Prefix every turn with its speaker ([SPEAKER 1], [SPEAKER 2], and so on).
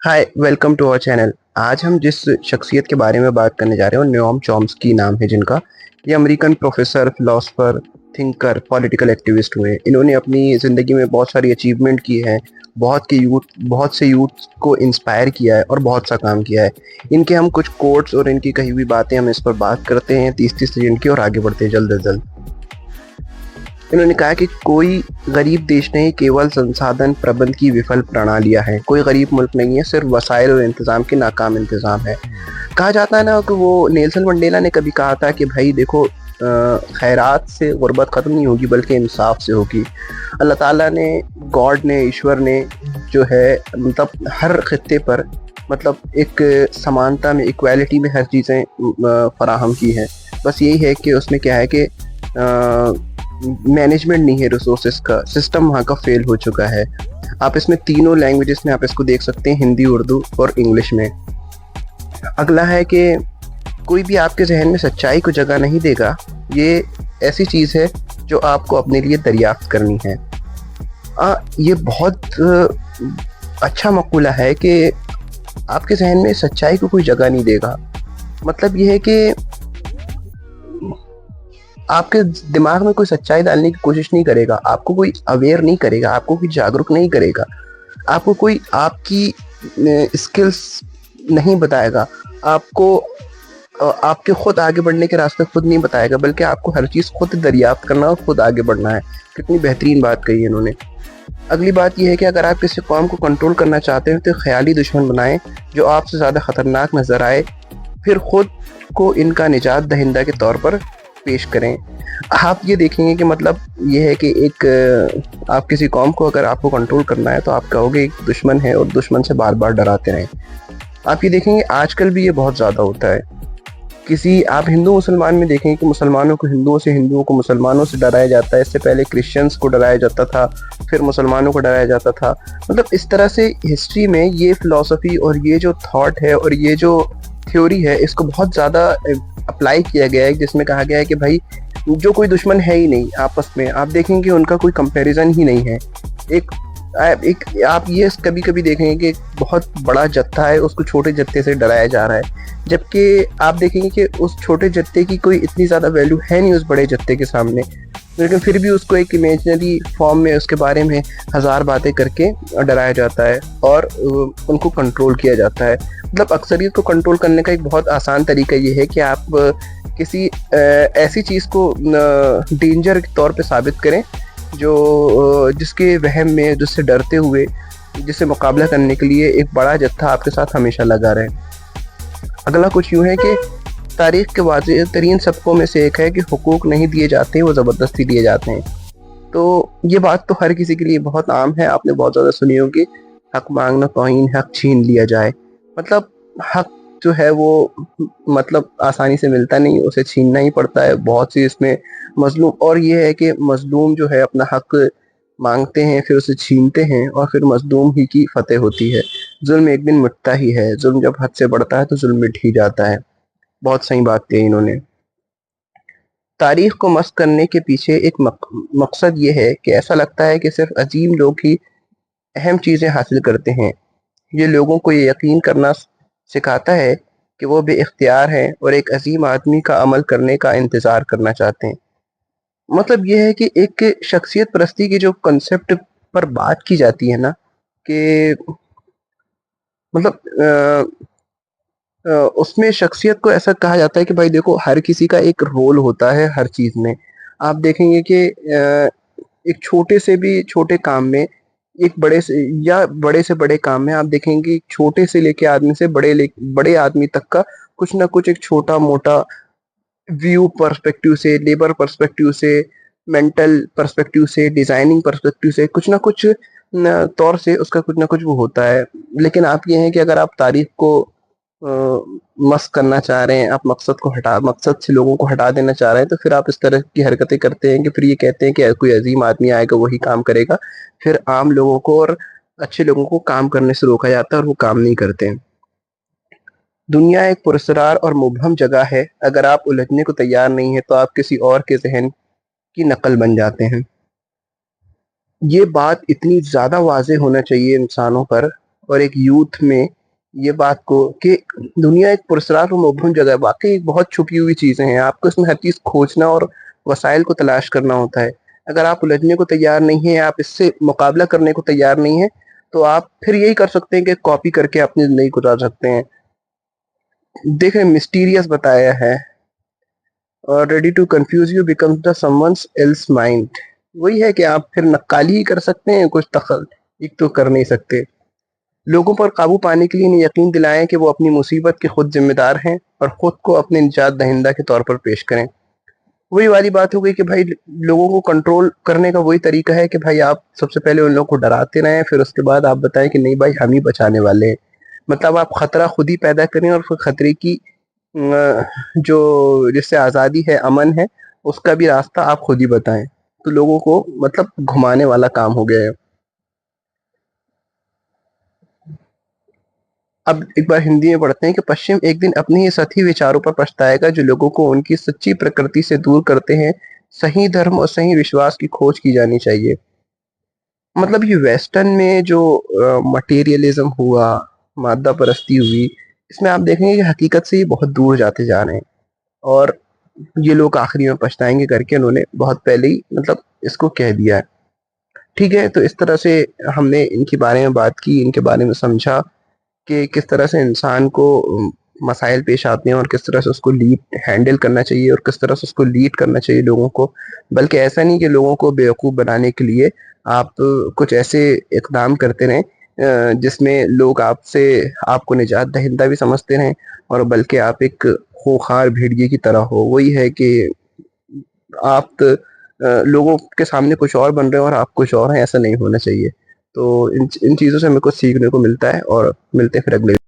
[SPEAKER 1] Hi welcome to our channel. आज हम जिस शख्सियत के बारे में बात करने जा रहे हैं वो नोम चॉम्स्की नाम है जिनका। ये American professor, philosopher, thinker, political activist हुए। इन्होंने अपनी ज़िंदगी में बहुत सारी अचीवमेंट की है। बहुत से यूथ को इंस्पायर किया है और बहुत सा काम किया है। इनके हम कुछ कोट्स और इनकी कही हुई बातें हम इस पर बात करते हैं 30-30 सेकंड की और आगे बढ़ते हैं जल्द से जल्द। इन्होंने कहा कि कोई गरीब देश नहीं, केवल संसाधन प्रबंध की विफल प्रणालियां हैं। कोई गरीब मुल्क नहीं है, सिर्फ वसाइल और इंतज़ाम की नाकाम इंतज़ाम है। कहा जाता है ना कि वो नेल्सन मंडेला ने कभी कहा था कि भाई देखो, खैरात से गुर्बत ख़त्म नहीं होगी बल्कि इंसाफ से होगी। अल्लाह ताला ने, गॉड ने, ईश्वर ने जो है मतलब हर खित्ते पर मतलब एक समानता में, इक्वालिटी में हर चीज़ें फराहम की हैं। बस यही है कि उसमें क्या है कि मैनेजमेंट नहीं है रिसोर्सेज का, सिस्टम वहाँ का फेल हो चुका है। आप इसमें तीनों लैंग्वेजेस में आप इसको देख सकते हैं, हिंदी, उर्दू और इंग्लिश में। अगला है कि कोई भी आपके जहन में सच्चाई को जगह नहीं देगा। ये ऐसी चीज़ है जो आपको अपने लिए दरियाफ्त करनी है। ये बहुत अच्छा मक़ूला है कि आपके जहन में सच्चाई को कोई जगह नहीं देगा। मतलब ये है कि आपके दिमाग में कोई सच्चाई डालने की कोशिश नहीं करेगा, आपको कोई अवेयर नहीं करेगा, आपको कोई जागरूक नहीं करेगा, आपको कोई आपकी स्किल्स नहीं बताएगा, आपको आपके खुद आगे बढ़ने के रास्ते खुद नहीं बताएगा, बल्कि आपको हर चीज़ खुद दरियाफ्त करना और खुद आगे बढ़ना है। कितनी बेहतरीन बात कही इन्होंने। अगली बात यह है कि अगर आप किसी कौम को कंट्रोल करना चाहते हैं तो ख्याली दुश्मन बनाएं जो आपसे ज़्यादा ख़तरनाक नज़र आए, फिर खुद को इनका निजात दहिंदा के तौर पर पेश करें। आप ये देखेंगे कि मतलब ये है कि एक आप किसी कौम को अगर आपको कंट्रोल करना है तो आप कहोगे एक दुश्मन है और दुश्मन से बार बार डराते रहें। आप ये देखेंगे आजकल भी ये बहुत ज़्यादा होता है। आप हिंदू मुसलमान में देखेंगे कि मुसलमानों को हिंदुओं से, हिंदुओं को मुसलमानों से डराया जाता है। इससे पहले क्रिश्चियंस को डराया जाता था, फिर मुसलमानों को डराया जाता था। मतलब इस तरह से हिस्ट्री में ये फ़िलासफ़ी और ये जो थॉट है और ये जो थ्योरी है, इसको बहुत ज़्यादा अप्लाई किया गया है, जिसमें कहा गया है कि भाई जो कोई दुश्मन है ही नहीं आपस में। आप देखेंगे उनका कोई कंपैरिजन ही नहीं है। एक आप ये कभी कभी देखेंगे कि बहुत बड़ा जत्था है, उसको छोटे जत्थे से डराया जा रहा है, जबकि आप देखेंगे कि उस छोटे जत्थे की कोई इतनी ज़्यादा वैल्यू है नहीं उस बड़े जत्थे के सामने, लेकिन फिर भी उसको एक इमेजिनरी फॉर्म में उसके बारे में हज़ार बातें करके डराया जाता है और उनको कंट्रोल किया जाता है। मतलब अक्सरियत को कंट्रोल करने का एक बहुत आसान तरीका ये है कि आप किसी ऐसी चीज़ को डेंजर के तौर पे साबित करें जिसके वहम में, जिससे डरते हुए, जिससे मुकाबला करने के लिए एक बड़ा जत्था आपके साथ हमेशा लगा रहे। अगला कुछ यूँ है कि तारीख़ के वाज़ेह तरीन सबकों में से एक है कि हुकूक नहीं दिए जाते, वो ज़बरदस्ती दिए जाते हैं। तो ये बात तो हर किसी के लिए बहुत आम है, आपने बहुत ज़्यादा सुनी होगी, हक मांगना तौहीन, हक छीन लिया जाए। मतलब हक जो है वो मतलब आसानी से मिलता नहीं, उसे छीनना ही पड़ता है। बहुत सी इसमें मज़लूम, और ये है कि मज़लूम जो है अपना हक मांगते हैं, फिर उसे छीनते हैं और फिर मज़लूम ही की फतेह होती है। जुल्म एक दिन मिटता ही है, जुल्म जब हद से बढ़ता है तो जुल्म मिट ही जाता है। बहुत सही बात कही इन्होंने। तारीख को मस्क करने के पीछे एक मकसद ये है कि ऐसा लगता है कि सिर्फ अजीम लोग ही अहम चीज़ें हासिल करते हैं। ये लोगों को ये यकीन करना सिखाता है कि वो बेइख्तियार हैं और एक अजीम आदमी का अमल करने का इंतज़ार करना चाहते हैं। मतलब ये है कि एक शख्सियत परस्ती की जो कंसेप्ट पर बात की जाती है ना, कि मतलब उसमें शख्सियत को ऐसा कहा जाता है कि भाई देखो, हर किसी का एक रोल होता है हर चीज़ में। आप देखेंगे कि एक छोटे से भी छोटे काम में, एक बड़े से या बड़े से बड़े काम में आप देखेंगे छोटे से लेके आदमी से बड़े आदमी तक का कुछ ना कुछ एक छोटा-मोटा व्यू पर्सपेक्टिव से, लेबर पर्सपेक्टिव से, मेंटल पर्सपेक्टिव से, डिज़ाइनिंग पर्सपेक्टिव से, कुछ ना कुछ न तौर से उसका कुछ ना कुछ वो होता है। लेकिन आप ये हैं कि अगर आप तारीफ़ को मस्ख़ करना चाह रहे हैं, आप मकसद से लोगों को हटा देना चाह रहे हैं, तो फिर आप इस तरह की हरकतें करते हैं कि फिर ये कहते हैं कि कोई अज़ीम आदमी आएगा वही काम करेगा। फिर आम लोगों को और अच्छे लोगों को काम करने से रोका जाता है और वो काम नहीं करते हैं। दुनिया एक पुरस्कार और मुबहम जगह है। अगर आप उलझने को तैयार नहीं हैं तो आप किसी और के ज़हन की नकल बन जाते हैं। ये बात इतनी ज़्यादा वाज़ेह होना चाहिए इंसानों पर, اور ایک یوتھ میں یہ بات کو کہ دنیا ایک پراسرار و مبہم جگہ ہے، واقعی ایک بہت چھپی ہوئی چیزیں ہیں، آپ کو اس میں ہر چیز کھوجنا اور وسائل کو تلاش کرنا ہوتا ہے۔ اگر آپ الجھنے کو تیار نہیں ہیں، آپ اس سے مقابلہ کرنے کو تیار نہیں ہیں، تو آپ پھر یہی کر سکتے ہیں کہ کاپی کر کے اپنی زندگی گزار سکتے ہیں۔ دیکھیں مسٹیریس بتایا ہے، اور ready to confuse you becomes the some ones else mind, وہی ہے کہ آپ پھر نقالی ہی کر سکتے ہیں، کچھ ایک تو کر نہیں سکتے۔ لوگوں پر قابو پانے کے لیے انہیں یقین دلائیں کہ وہ اپنی مصیبت کے خود ذمہ دار ہیں اور خود کو اپنے نجات دہندہ کے طور پر پیش کریں۔ وہی والی بات ہو گئی کہ بھائی لوگوں کو کنٹرول کرنے کا وہی طریقہ ہے کہ بھائی آپ سب سے پہلے ان لوگوں کو ڈراتے رہیں، پھر اس کے بعد آپ بتائیں کہ نہیں بھائی ہم ہی بچانے والے ہیں۔ مطلب آپ خطرہ خود ہی پیدا کریں اور پھر خطرے کی جو جس سے آزادی ہے، امن ہے، اس کا بھی راستہ آپ خود ہی بتائیں۔ تو لوگوں کو مطلب گھمانے والا کام ہو گیا ہے۔ اب ایک بار ہندی میں پڑھتے ہیں کہ پشچم ایک دن اپنے ہی سطحی وچاروں پر پچھتائے گا جو لوگوں کو ان کی سچی پرکرتی سے دور کرتے ہیں۔ صحیح دھرم اور صحیح وشواس کی کھوج کی جانی چاہیے۔ مطلب یہ ویسٹرن میں جو مٹیریلزم ہوا، مادہ پرستی ہوئی، اس میں آپ دیکھیں گے کہ حقیقت سے یہ بہت دور جاتے جا رہے ہیں، اور یہ لوگ آخری میں پچھتائیں گے کر کے انہوں نے بہت پہلے ہی مطلب اس کو کہہ دیا ہے۔ ٹھیک ہے، تو اس طرح سے ہم نے ان کے بارے میں بات کی، ان کے بارے میں سمجھا کہ کس طرح سے انسان کو مسائل پیش آتے ہیں اور کس طرح سے اس کو ہینڈل کرنا چاہیے اور کس طرح سے اس کو لیڈ کرنا چاہیے لوگوں کو، بلکہ ایسا نہیں کہ لوگوں کو بیوقوف بنانے کے لیے آپ کچھ ایسے اقدام کرتے رہیں جس میں لوگ آپ کو نجات دہندہ بھی سمجھتے رہیں، اور بلکہ آپ ایک خوخار بھیڑیے کی طرح ہو۔ وہی ہے کہ آپ لوگوں کے سامنے کچھ اور بن رہے ہیں اور آپ کچھ اور ہیں، ایسا نہیں ہونا چاہیے۔ تو ان چیزوں سے ہمیں کچھ سیکھنے کو ملتا ہے، اور ملتے ہیں پھر اگلے